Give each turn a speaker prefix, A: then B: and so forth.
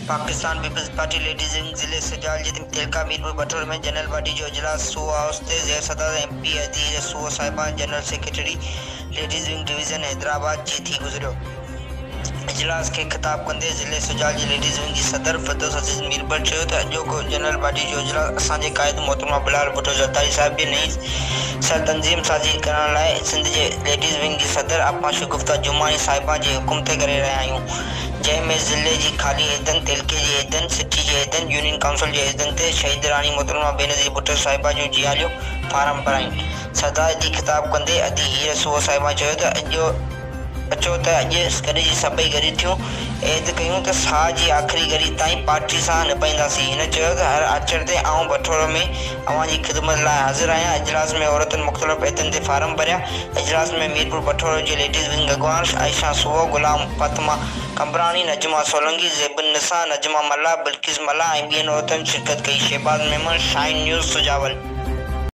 A: Pakistan Peoples Party ladies wing जिले सजाल तेलका मीरपुर बटोर में जनरल बॉडी जो इजलास सुआ हौसते ज़ेर सदर MP अदीर सुआ साहिबान general secretary ladies wing division Hyderabad जी थी गुजरियो। इजलास के खिताब कंदे ज़िले सुजाल जी लेडीज विंग की सदर फरदौस अज़ीज़ मीरपुर चयो त अॼोको जनरल बॉडी जो इजलास असांजे क़ाइद मोहतरमा बिलाल भुट्टो ज़रदारी साहिब जी नई सर तंज़ीम साज़ी करण लाइ सिंध जे लेडीज विंग की सदर आपा शगुफ्ता जुमानी साहिबा जी हुकुम ते करे रहिया आहियूं, जंहिंमें ज़िले जी खाली हैदन तेलके जी हैदन सिटी जी हैदन यूनियन काउंसिल जी हैदन ते शहीद रानी मोहतरमा बेनज़ीर भुट्टो साहिबा जो जियालियो फारम भराइन। सरदार जी खिताब कंदे अदी हीर सुओ साहिबा चयो त अचो त अॼु गॾिजी सभई गॾु थियूं ऐद कयूं त साह जी आख़िरी घड़ी ताईं पार्टी सां निभाईंदासीं। हिन चयो त हर आचर ते आऊं बठोर में अवां जी ख़िदमत लाइ हाज़िर आहियां। इजलास में औरतुनि मुख़्तलिफ़ हैदनि ते फारम भरिया। इजलास में मीरपुर बठोर जी लेडीज़ विंग अॻवान आयशा सुओ, गुलाम फातिमा कंबरानी, नजमा सोलंकी, ज़ेबुन निसा, नजमा मल्ला, बिल्किस मल्ला ऐं ॿियनि औरतुनि शिरकत कई। Shahbaz Memon, shine news, Sujawal.